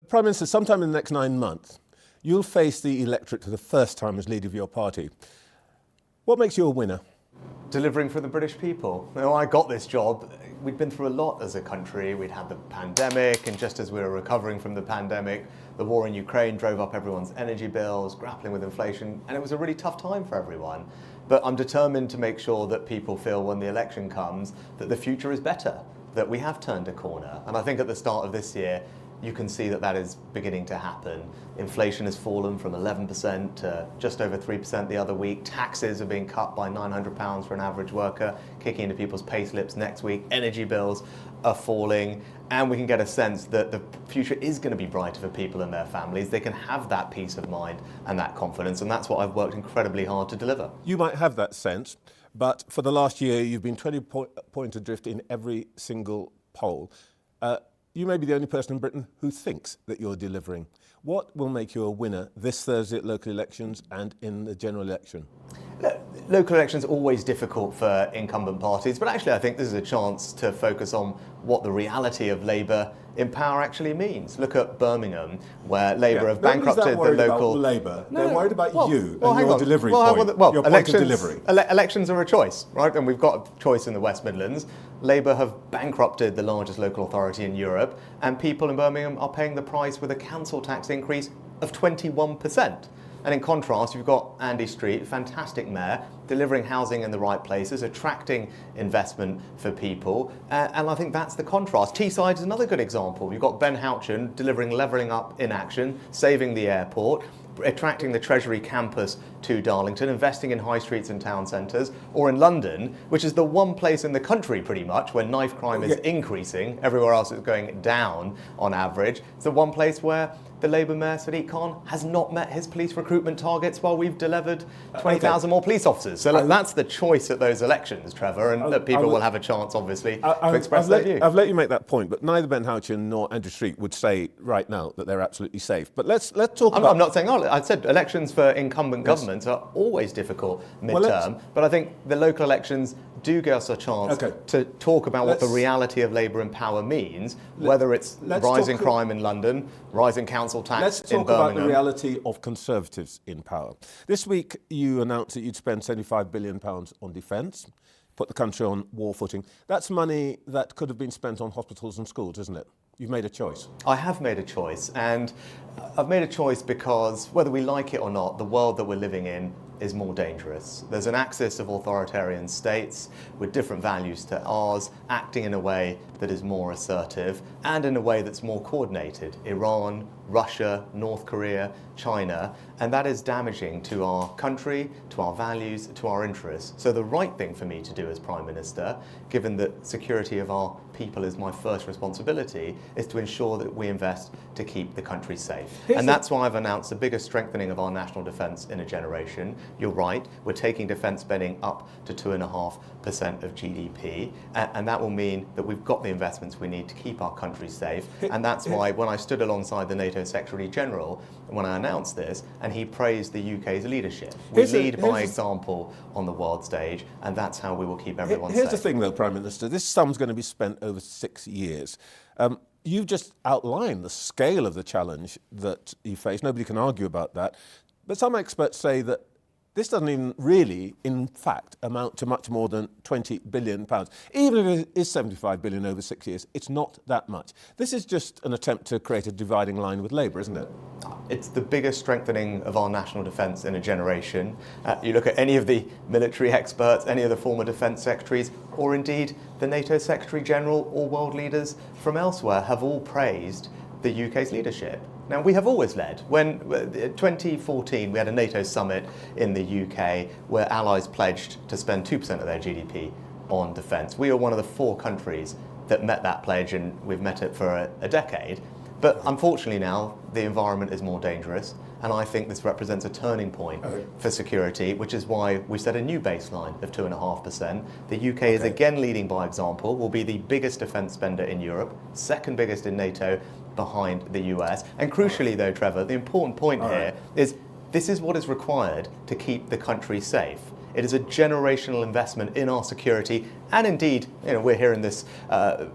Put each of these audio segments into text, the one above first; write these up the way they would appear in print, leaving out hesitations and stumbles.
Prime Minister, sometime in the next 9 months, you'll face the electorate for the first time as leader of your party. What makes you a winner? Delivering for the British people. You know, I got this job. We'd been through a lot as a country. We'd had the pandemic, and just as we were recovering from the pandemic, the war in Ukraine drove up everyone's energy bills, grappling with inflation, and it was a really tough time for everyone. But I'm determined to make sure that people feel when the election comes that the future is better, that we have turned a corner. And I think at the start of this year, you can see that that is beginning to happen. Inflation has fallen from 11% to just over 3% the other week. Taxes are being cut by £900 for an average worker, kicking into people's payslips next week. Energy bills are falling. And we can get a sense that the future is going to be brighter for people and their families. They can have that peace of mind and that confidence. And that's what I've worked incredibly hard to deliver. You might have that sense, but for the last year, you've been 20 points adrift in every single poll. You may be the only person in Britain who thinks that you're delivering. What will make you a winner this Thursday at local elections and in the general election? Local elections are always difficult for incumbent parties, but actually I think this is a chance to focus on what the reality of Labour in power actually means. Look at Birmingham, where Labour have bankrupted the local... Labour. They're worried about you and your delivery point, your point of delivery. Elections are a choice, right? And we've got a choice in the West Midlands. Labour have bankrupted the largest local authority in Europe, and people in Birmingham are paying the price with a council tax increase of 21%. And in contrast, you've got Andy Street, fantastic mayor, delivering housing in the right places, attracting investment for people. And I think that's the contrast. Teesside is another good example. You've got Ben Houchen delivering levelling up in action, saving the airport, attracting the Treasury campus to Darlington, investing in high streets and town centres, or in London, which is the one place in the country pretty much where knife crime is increasing. Everywhere else is going down on average. It's the one place where the Labour Mayor, Sadiq Khan, has not met his police recruitment targets while we've delivered 20,000 more police officers. So that's the choice at those elections, Trevor, and people will have a chance, obviously, to express their view. I've let you make that point, but neither Ben Houchen nor Andrew Street would say right now that they're absolutely safe. But let's talk about... I'm not saying... I said elections for incumbent governments are always difficult mid-term, but I think the local elections do give us a chance to talk about what the reality of Labour in power means, whether it's rising crime in London, rising council tax in Birmingham. Let's talk about the reality of Conservatives in power. This week you announced that you'd spend £75 billion on defence, put the country on war footing. That's money that could have been spent on hospitals and schools, isn't it? You've made a choice. I have made a choice, and I've made a choice because, whether we like it or not, the world that we're living in is more dangerous. There's an axis of authoritarian states with different values to ours, acting in a way that is more assertive and in a way that's more coordinated. Iran, Russia, North Korea, China, and that is damaging to our country, to our values, to our interests. So the right thing for me to do as Prime Minister, given that security of our people is my first responsibility, is to ensure that we invest to keep the country safe. And that's why I've announced the biggest strengthening of our national defence in a generation. You're right, we're taking defence spending up to 2.5% of GDP, and that will mean that we've got the investments we need to keep our country safe. And that's why when I stood alongside the NATO Secretary General, when I announced this, and he praised the UK's leadership. We lead by example on the world stage, and that's how we will keep everyone safe. Here's the thing though, Prime Minister, this sum's going to be spent over 6 years. You've just outlined the scale of the challenge that you face. Nobody can argue about that. But some experts say that this doesn't even really, in fact, amount to much more than £20 billion. Even if it is £75 billion over 6 years, it's not that much. This is just an attempt to create a dividing line with Labour, isn't it? It's the biggest strengthening of our national defence in a generation. You look at any of the military experts, any of the former defence secretaries, or indeed the NATO Secretary General or world leaders from elsewhere have all praised the UK's leadership. Now, we have always led. When 2014, we had a NATO summit in the UK where allies pledged to spend 2% of their GDP on defence. We are one of the 4 countries that met that pledge, and we've met it for a decade. But unfortunately now, the environment is more dangerous, and I think this represents a turning point for security, which is why we set a new baseline of 2.5%. The UK is again leading by example, will be the biggest defence spender in Europe, second biggest in NATO, behind the US. And crucially though, Trevor, the important point here is this is what is required to keep the country safe. It is a generational investment in our security, and indeed, we're here in this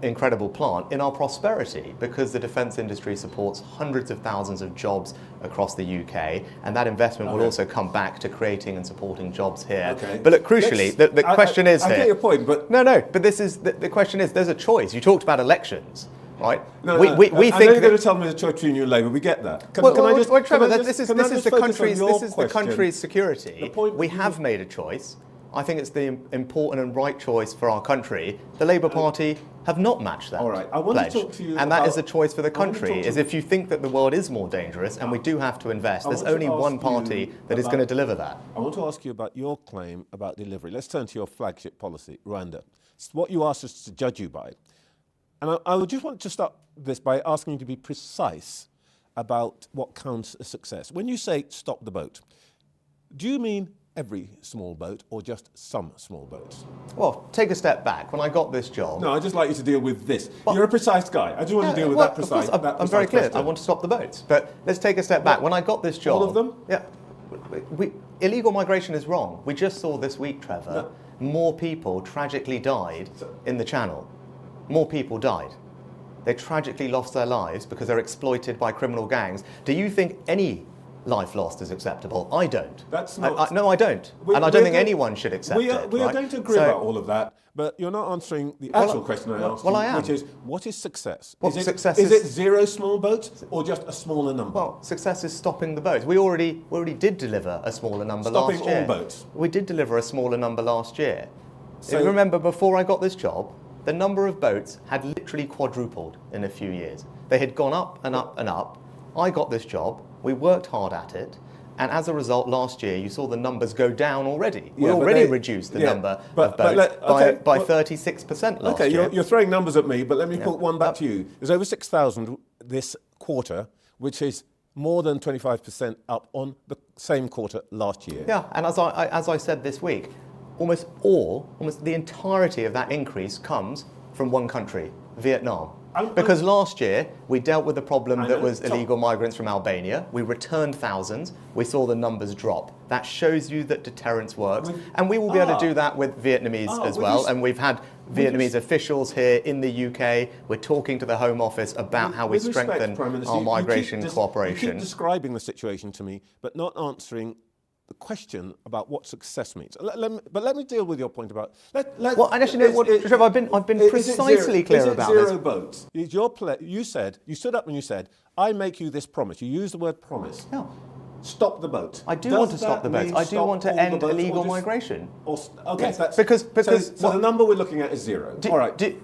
incredible plant, in our prosperity, because the defence industry supports hundreds of thousands of jobs across the UK, and that investment will also come back to creating and supporting jobs here. Okay. But look, crucially, the question is here. I get your point, but But this is the question is there's a choice. You talked about elections. Right. No, we I think know you're going to tell me the choice between you and Labour. We get that. Trevor, this is the country's security. We have made a choice. I think it's the important and right choice for our country. The Labour Party have not matched that. All right. I want pledge. to talk to you and about, that is the choice for the country. Is if you think that the world is more dangerous and we do have to invest, there's only one party that is going to deliver that. I want to ask you about your claim about delivery. Let's turn to your flagship policy, Rwanda. It's what you asked us to judge you by. And I would just want to start this by asking you to be precise about what counts as success. When you say stop the boat, do you mean every small boat or just some small boats? Well, take a step back. When I got this job... No, I'd just like you to deal with this. You're a precise guy. I just want to deal with that precise. I'm very clear. I want to stop the boats. But let's take a step back. When I got this job... All of them? Yeah. Illegal migration is wrong. We just saw this week, Trevor, more people tragically died in the Channel. More people died. They tragically lost their lives because they're exploited by criminal gangs. Do you think any life lost is acceptable? I don't. That's not... No, I don't. And I don't think anyone should accept it. We are going to agree about all of that, but you're not answering the actual question I asked you, I am. which is, what is success? Is it zero small boats or just a smaller number? Well, success is stopping the boats. We already did deliver a smaller number last year. Stopping all boats? We did deliver a smaller number last year. So, if you remember, before I got this job, the number of boats had literally quadrupled in a few years. They had gone up and up and up. I got this job, we worked hard at it, and as a result, last year, you saw the numbers go down already. We already reduced the number of boats by 36% last year. Okay, you're throwing numbers at me, but let me put one back to you. There's over 6,000 this quarter, which is more than 25% up on the same quarter last year. Yeah, and as I said this week, almost the entirety of that increase comes from one country, Vietnam. Because last year we dealt with the problem that was illegal migrants from Albania. We returned thousands. We saw the numbers drop. That shows you that deterrence works. And we will be able to do that with Vietnamese as well. And we've had Vietnamese officials here in the UK. We're talking to the Home Office about how we strengthen our migration cooperation. You keep describing the situation to me, but not answering the question about what success means. But let me deal with your point about... Trevor, I've been precisely clear about this. Is it zero boats? You stood up and you said, I make you this promise. You used the word promise. Yeah. Stop the boat. I do want to stop the boats. I do want to end illegal migration. Okay, yes, so the number we're looking at is zero. All right.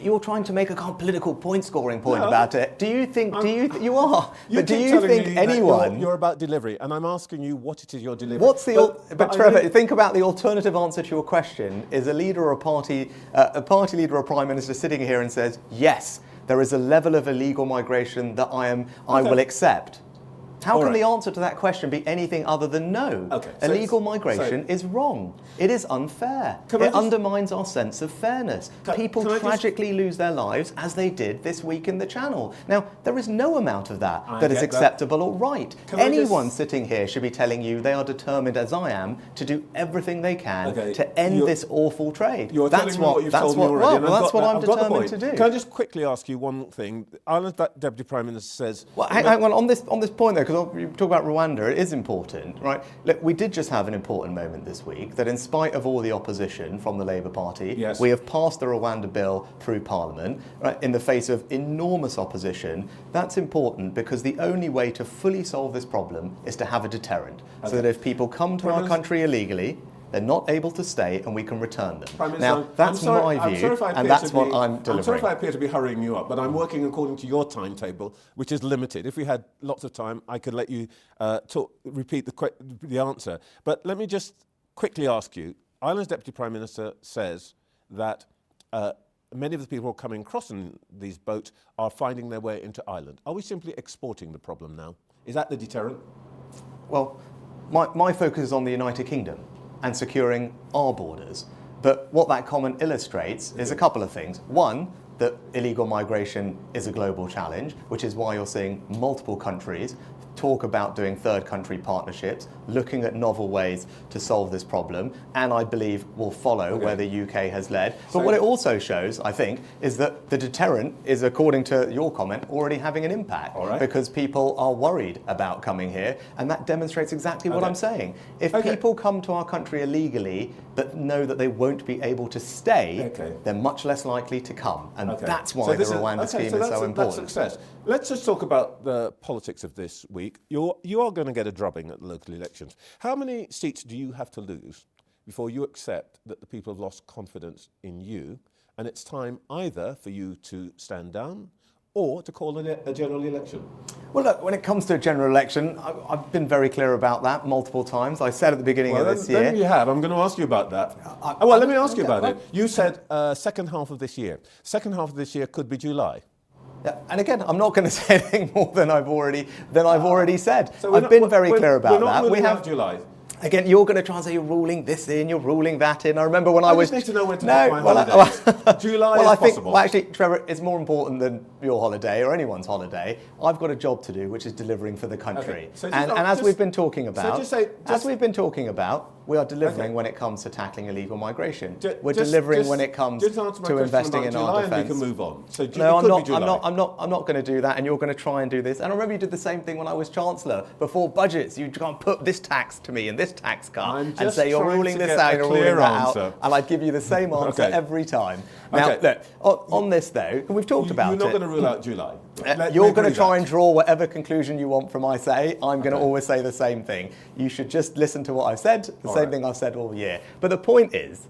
You're trying to make a kind of political point-scoring point about it. Do you think you are? But do you think anyone? You're about delivery, and I'm asking you what it is you're delivering. What's the? But Trevor, think about the alternative answer to your question. Is a leader or a party leader or prime minister sitting here and says, yes, there is a level of illegal migration that I will accept. How can the answer to that question be anything other than no? Illegal migration is wrong. It is unfair. It undermines our sense of fairness. People tragically lose their lives, as they did this week in the Channel. Now, there is no amount of that is acceptable or right. Anyone sitting here should be telling you they are determined, as I am, to do everything they can to end this awful trade. That's what I'm determined to do. Can I just quickly ask you one thing? Ireland's Deputy Prime Minister says... Well, hang on, on this point, though, because you talk about Rwanda, it is important, right? Look, we did just have an important moment this week that in spite of all the opposition from the Labour Party, we have passed the Rwanda bill through Parliament, right, in the face of enormous opposition. That's important because the only way to fully solve this problem is to have a deterrent. So that if people come to our country illegally, they're not able to stay and we can return them. Now, that's my view, and that's what I'm delivering. I'm sorry if I appear to be hurrying you up, but I'm working according to your timetable, which is limited. If we had lots of time, I could let you repeat the answer. But let me just quickly ask you, Ireland's Deputy Prime Minister says that many of the people coming across in these boats are finding their way into Ireland. Are we simply exporting the problem now? Is that the deterrent? Well, my focus is on the United Kingdom and securing our borders. But what that comment illustrates is a couple of things. One, that illegal migration is a global challenge, which is why you're seeing multiple countries talk about doing third country partnerships, looking at novel ways to solve this problem, and I believe will follow where the UK has led. But what it also shows, I think, is that the deterrent is, according to your comment, already having an impact. Because people are worried about coming here, and that demonstrates exactly what I'm saying. If people come to our country illegally but know that they won't be able to stay, they're much less likely to come. And that's why the Rwanda scheme is so important. That's success. Let's just talk about the politics of this week. You are going to get a drubbing at the local elections. How many seats do you have to lose before you accept that the people have lost confidence in you, and it's time either for you to stand down or to call a general election? Well, look, when it comes to a general election, I've been very clear about that multiple times. I said at the beginning of this year... Then you have. I'm going to ask you about that. Let me ask you about it. You said second half of this year. Second half of this year could be July. Yeah, and again, I'm not going to say anything more than I've already said. So I've been very clear about that. We have July. Again, you're going to try and say you're ruling this in, you're ruling that in. I remember when I was... I just need to know when to book my holidays. July is possible. Well, actually, Trevor, it's more important than your holiday or anyone's holiday. I've got a job to do, which is delivering for the country. So as we've been talking about, we are delivering when it comes to tackling illegal migration. We're delivering when it comes to investing in our defence. We can move on. So no, I'm not going to do that, and you're going to try and do this. And I remember you did the same thing when I was Chancellor. Before budgets, you can't put this tax to me and this tax cut and say you're ruling this out, you're ruling that out, and I'd give you the same answer every time. Now, look, on this though, we've talked about it. You're not going to rule out July. You're going to try and draw whatever conclusion you want from I say. I'm going to always say the same thing. You should just listen to what I've said, the same thing I've said all year. But the point is,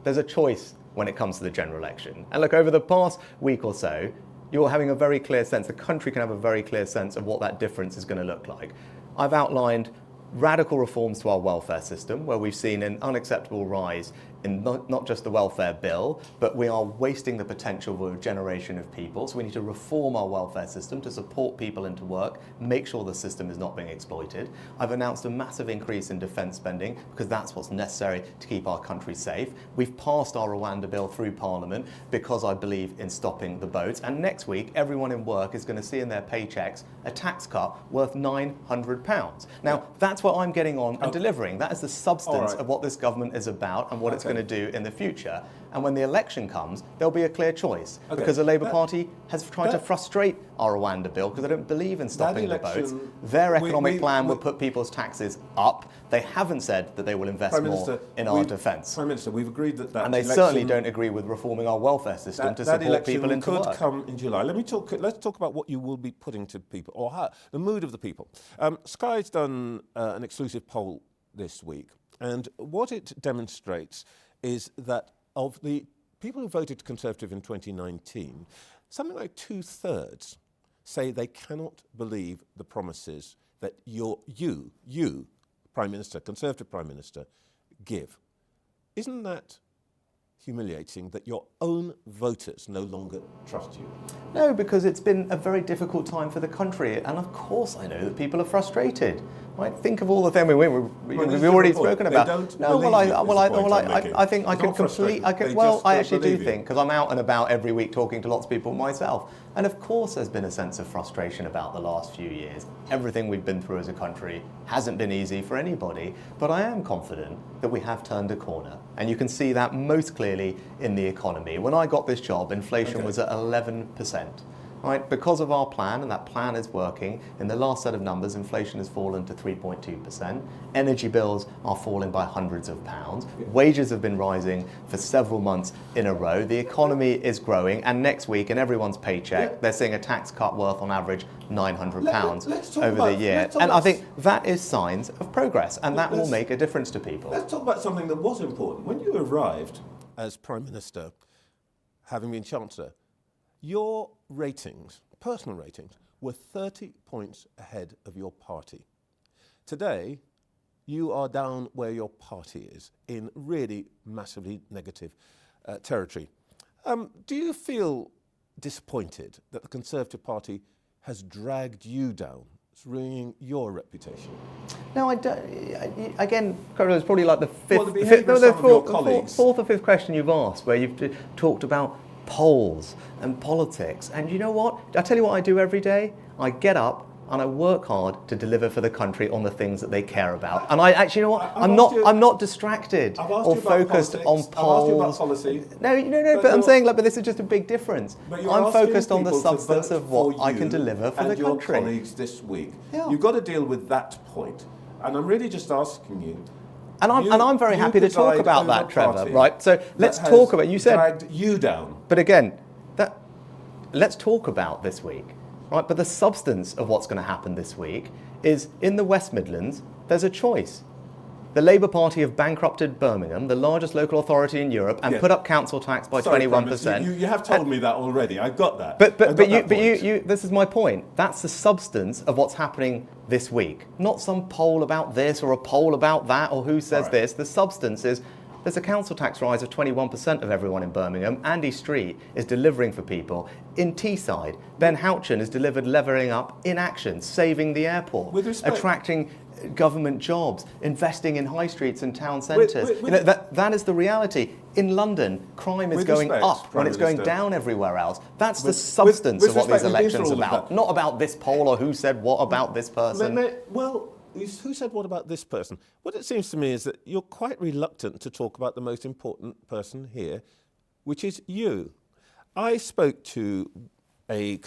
there's a choice when it comes to the general election. And look, over the past week or so, you're having a very clear sense, the country can have a very clear sense of what that difference is going to look like. I've outlined radical reforms to our welfare system, where we've seen an unacceptable rise in not just the welfare bill, but we are wasting the potential of a generation of people. So we need to reform our welfare system to support people into work, make sure the system is not being exploited. I've announced a massive increase in defence spending because that's what's necessary to keep our country safe. We've passed our Rwanda bill through Parliament because I believe in stopping the boats. And next week, everyone in work is going to see in their paychecks a tax cut worth £900. Now, that's what I'm getting on and delivering. That is the substance of what this government is about and what it's going to do in the future. And when the election comes, there'll be a clear choice because the Labour Party has tried to frustrate our Rwanda bill because they don't believe in stopping the boats. Their economic plan will put people's taxes up. They haven't said that they will invest more in our defence. Prime Minister, we've agreed that and they certainly don't agree with reforming our welfare system to support people into work. That election could come in July. Let's talk about what you will be putting to people, or how, the mood of the people. Sky's done an exclusive poll this week, and what it demonstrates is that of the people who voted Conservative in 2019, something like 2/3 say they cannot believe the promises that you, Prime Minister, Conservative Prime Minister, give. Isn't that humiliating that your own voters no longer trust you? No, because it's been a very difficult time for the country, and of course I know that people are frustrated. Right? Think of all the things we've already spoken about. I think I can completely. I actually do think, because I'm out and about every week talking to lots of people myself, and of course there's been a sense of frustration about the last few years. Everything we've been through as a country hasn't been easy for anybody, but I am confident that we have turned a corner, and you can see that most clearly in the economy. When I got this job, inflation was at 11%. Right, because of our plan, and that plan is working, in the last set of numbers, inflation has fallen to 3.2%. Energy bills are falling by hundreds of pounds. Wages have been rising for several months in a row. The economy is growing, and next week, in everyone's paycheck, they're seeing a tax cut worth, on average, £900 over the year. And I think that is signs of progress, and that will make a difference to people. Let's talk about something that was important. When you arrived as Prime Minister, having been Chancellor, your ratings, personal ratings, were 30 points ahead of your party. Today, you are down where your party is, in really massively negative territory. Do you feel disappointed that the Conservative Party has dragged you down? It's ruining your reputation. No, I don't. Again, it's probably like the fourth or fifth question you've asked, where you've talked about polls and politics. And you know what? I tell you what I do every day. I get up, and I work hard to deliver for the country on the things that they care about. And I actually, you know what? I'm not distracted or focused on polls. I've asked you about policy. No. But I'm saying, but this is just a big difference. I'm focused on the substance of what I can deliver for the country. And your colleagues this week. Yeah. You've got to deal with that point. And I'm really just asking you. And I'm very happy to talk about that, Trevor. Right. So let's talk about. You said dragged you down. But again, let's talk about this week. Right, but the substance of what's going to happen this week is in the West Midlands, there's a choice. The Labour Party have bankrupted Birmingham, the largest local authority in Europe, and put up council tax by 21%. You have told me that already. I got that. But this is my point. That's the substance of what's happening this week. Not some poll about this or a poll about that or who says this. The substance is there's a council tax rise of 21% of everyone in Birmingham. Andy Street is delivering for people. In Teesside, Ben Houchin has delivered levelling up in action, saving the airport, attracting government jobs, investing in high streets and town centres. That is the reality. In London, crime is going up when it's going down everywhere else. That's the substance of what these elections are about. Not about this poll or who said what about this person. Who said what about this person? What it seems to me is that you're quite reluctant to talk about the most important person here, which is you. I spoke to a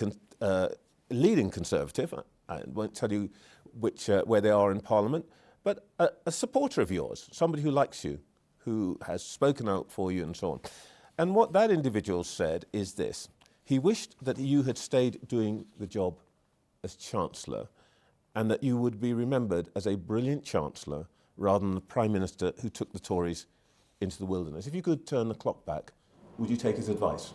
leading Conservative, I won't tell you where they are in Parliament, but a supporter of yours, somebody who likes you, who has spoken out for you and so on. And what that individual said is this: he wished that you had stayed doing the job as Chancellor, and that you would be remembered as a brilliant Chancellor rather than the Prime Minister who took the Tories into the wilderness. If you could turn the clock back, would you take his advice?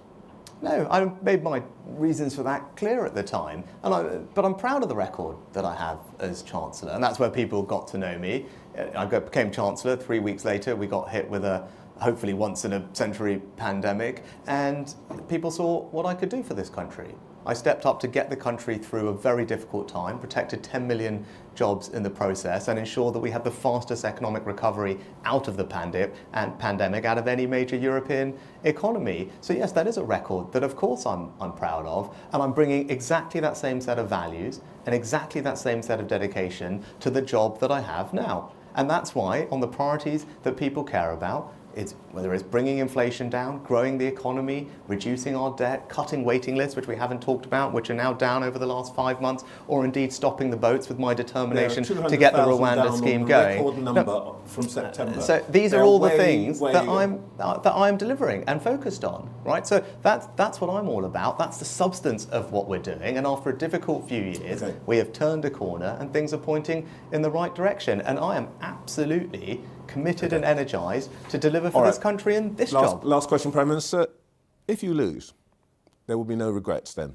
No, I made my reasons for that clear at the time, but I'm proud of the record that I have as Chancellor, and that's where people got to know me. I became Chancellor. 3 weeks later, we got hit with a hopefully once-in-a-century pandemic, and people saw what I could do for this country. I stepped up to get the country through a very difficult time, protected 10 million jobs in the process, and ensured that we had the fastest economic recovery out of the pandemic out of any major European economy. So yes, that is a record that of course I'm proud of, and I'm bringing exactly that same set of values and exactly that same set of dedication to the job that I have now. And that's why on the priorities that people care about, whether it's bringing inflation down, growing the economy, reducing our debt, cutting waiting lists, which we haven't talked about, which are now down over the last 5 months, or indeed stopping the boats with my determination to get the Rwanda scheme going. Number from September. So these are all the things that I'm delivering and focused on, right? So that's what I'm all about. That's the substance of what we're doing. And after a difficult few years, we have turned a corner and things are pointing in the right direction. And I am absolutely committed and energised to deliver for this country and this job. Last question, Prime Minister. If you lose, there will be no regrets then?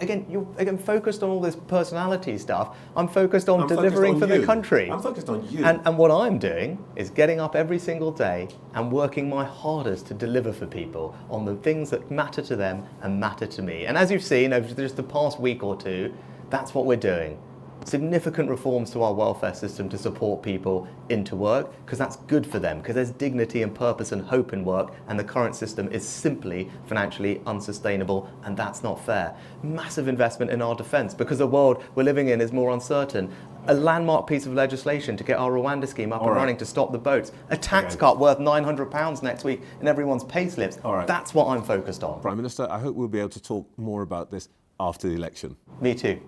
Again, you're focused on all this personality stuff. I'm focused on delivering for the country. I'm focused on you. And what I'm doing is getting up every single day and working my hardest to deliver for people on the things that matter to them and matter to me. And as you've seen over just the past week or two, that's what we're doing. Significant reforms to our welfare system to support people into work, because that's good for them, because there's dignity and purpose and hope in work, and the current system is simply financially unsustainable, and that's not fair. Massive investment in our defence, because the world we're living in is more uncertain. A landmark piece of legislation to get our Rwanda scheme up and running to stop the boats. A tax cut worth £900 next week in everyone's payslips. That's what I'm focused on. Prime Minister, I hope we'll be able to talk more about this after the election. Me too.